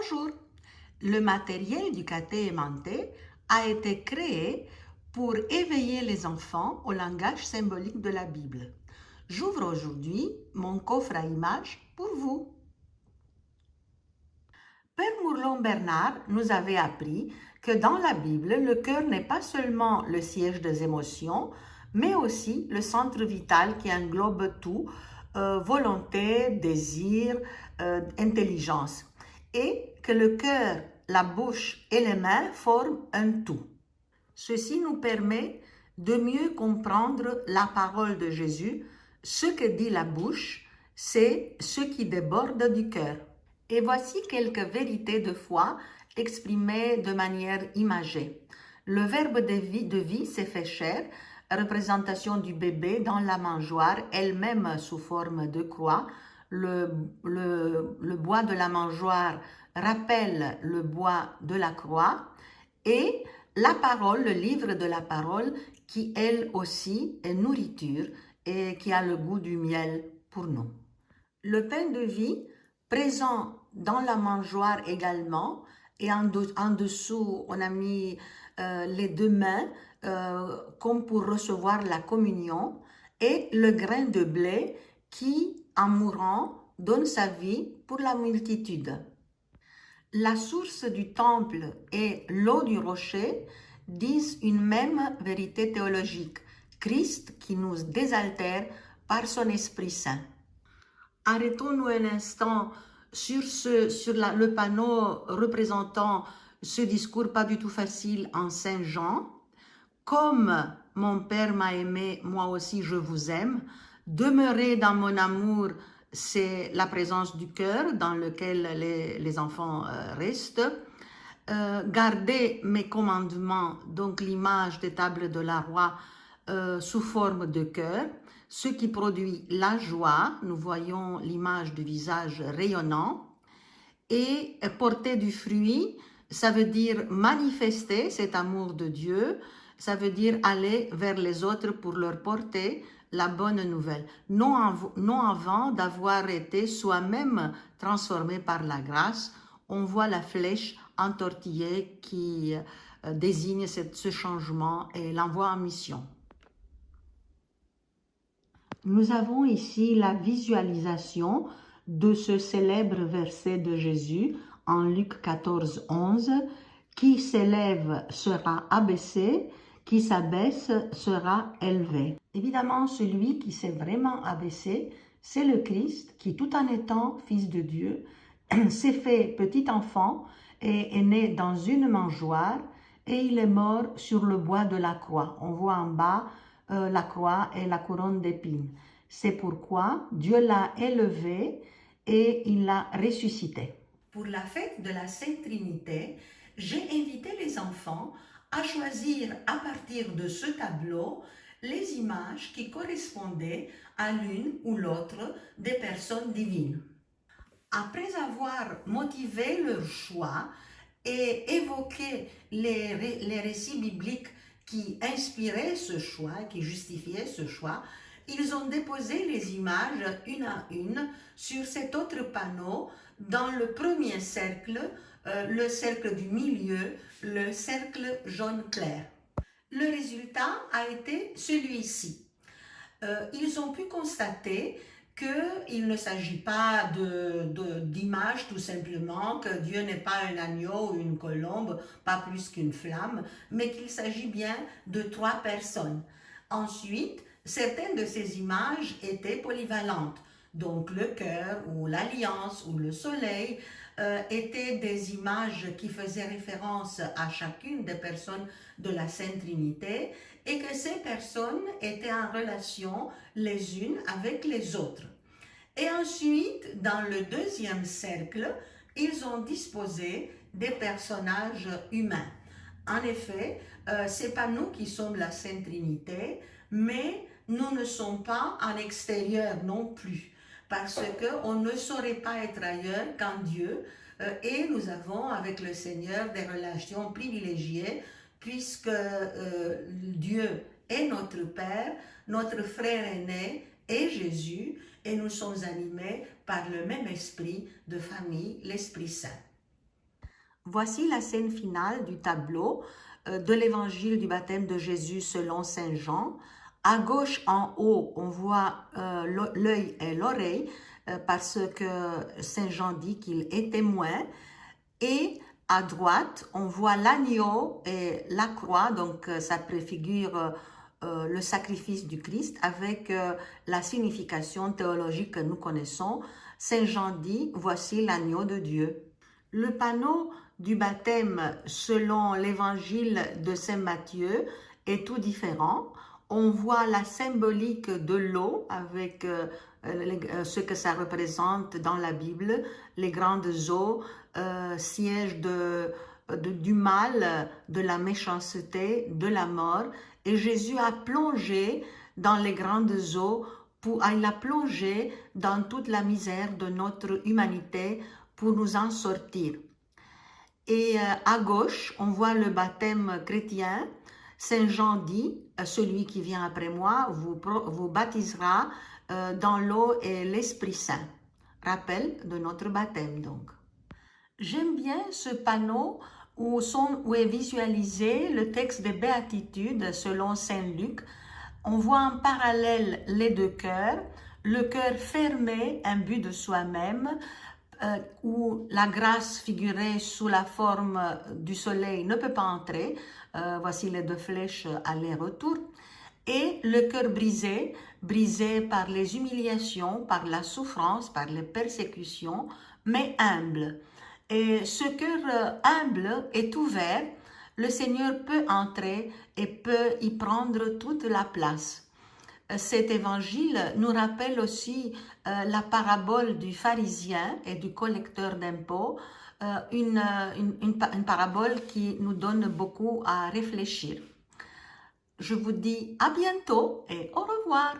Bonjour, le matériel du caté aimanté a été créé pour éveiller les enfants au langage symbolique de la Bible. J'ouvre aujourd'hui mon coffre à images pour vous. Père Mourlon-Bernard nous avait appris que dans la Bible, le cœur n'est pas seulement le siège des émotions, mais aussi le centre vital qui englobe tout, volonté, désir, intelligence. Et que le cœur, la bouche et les mains forment un tout. Ceci nous permet de mieux comprendre la parole de Jésus. Ce que dit la bouche, c'est ce qui déborde du cœur. Et voici quelques vérités de foi exprimées de manière imagée. Le verbe de vie s'est fait chair, représentation du bébé dans la mangeoire, elle-même sous forme de croix. Le bois de la mangeoire rappelle le bois de la croix. Et la parole, le livre de la parole, qui elle aussi est nourriture et qui a le goût du miel pour nous. Le pain de vie, présent dans la mangeoire également, et en dessous, on a mis les deux mains comme pour recevoir la communion, et le grain de blé qui, en mourant, donne sa vie pour la multitude. La source du temple et l'eau du rocher disent une même vérité théologique, Christ qui nous désaltère par son Esprit Saint. Arrêtons-nous un instant sur le panneau représentant ce discours pas du tout facile en Saint Jean. Comme mon Père m'a aimé, moi aussi je vous aime. Demeurez dans mon amour, c'est la présence du cœur dans lequel les enfants restent. Gardez mes commandements, donc l'image des tables de la roi sous forme de cœur, ce qui produit la joie, nous voyons l'image du visage rayonnant, et porter du fruit, ça veut dire manifester cet amour de Dieu, ça veut dire aller vers les autres pour leur porter la bonne nouvelle, non avant d'avoir été soi-même transformé par la grâce. On voit la flèche entortillée qui désigne ce changement et l'envoi en mission. Nous avons ici la visualisation de ce célèbre verset de Jésus en Luc 14, 11, « Qui s'élève sera abaissé, qui s'abaisse sera élevé ». Évidemment, celui qui s'est vraiment abaissé, c'est le Christ qui, tout en étant fils de Dieu, s'est fait petit enfant et est né dans une mangeoire et il est mort sur le bois de la croix. On voit en bas la croix et la couronne d'épines. C'est pourquoi Dieu l'a élevé et il l'a ressuscité. Pour la fête de la Sainte Trinité, j'ai invité les enfants à choisir à partir de ce tableau les images qui correspondaient à l'une ou l'autre des personnes divines. Après avoir motivé leur choix et évoqué les récits bibliques qui inspiraient ce choix, qui justifiaient ce choix, ils ont déposé les images une à une sur cet autre panneau dans le premier cercle, le cercle du milieu, le cercle jaune clair. Le résultat a été celui-ci. Ils ont pu constater qu'il ne s'agit pas d'images tout simplement, que Dieu n'est pas un agneau ou une colombe, pas plus qu'une flamme, mais qu'il s'agit bien de trois personnes. Ensuite, certaines de ces images étaient polyvalentes. Donc le cœur ou l'alliance ou le soleil étaient des images qui faisaient référence à chacune des personnes de la Sainte Trinité et que ces personnes étaient en relation les unes avec les autres. Et ensuite, dans le deuxième cercle, ils ont disposé des personnages humains. En effet, ce n'est pas nous qui sommes la Sainte Trinité, mais nous ne sommes pas en extérieur non plus, parce qu'on ne saurait pas être ailleurs qu'en Dieu, et nous avons avec le Seigneur des relations privilégiées, puisque Dieu est notre Père, notre frère aîné est Jésus, et nous sommes animés par le même esprit de famille, l'Esprit Saint. Voici la scène finale du tableau de l'évangile du baptême de Jésus selon Saint Jean. À gauche en haut, on voit l'œil et l'oreille parce que Saint Jean dit qu'il est témoin. Et à droite, on voit l'agneau et la croix, donc ça préfigure le sacrifice du Christ avec la signification théologique que nous connaissons. Saint Jean dit, voici l'agneau de Dieu. Le panneau du baptême selon l'évangile de Saint Matthieu est tout différent. On voit la symbolique de l'eau avec ce que ça représente dans la Bible, les grandes eaux, siège du mal, de la méchanceté, de la mort. Et Jésus a plongé dans les grandes eaux, il a plongé dans toute la misère de notre humanité pour nous en sortir. Et à gauche, on voit le baptême chrétien. Saint Jean dit, celui qui vient après moi vous baptisera dans l'eau et l'Esprit Saint. Rappel de notre baptême donc. J'aime bien ce panneau où est visualisé le texte des béatitudes selon Saint Luc. On voit en parallèle les deux cœurs, le cœur fermé, imbu de soi-même, où la grâce figurée sous la forme du soleil ne peut pas entrer. Voici les deux flèches aller-retour. Et le cœur brisé, brisé par les humiliations, par la souffrance, par les persécutions, mais humble. Et ce cœur humble est ouvert, le Seigneur peut entrer et peut y prendre toute la place. Cet évangile nous rappelle aussi la parabole du pharisien et du collecteur d'impôts, une parabole qui nous donne beaucoup à réfléchir. Je vous dis à bientôt et au revoir.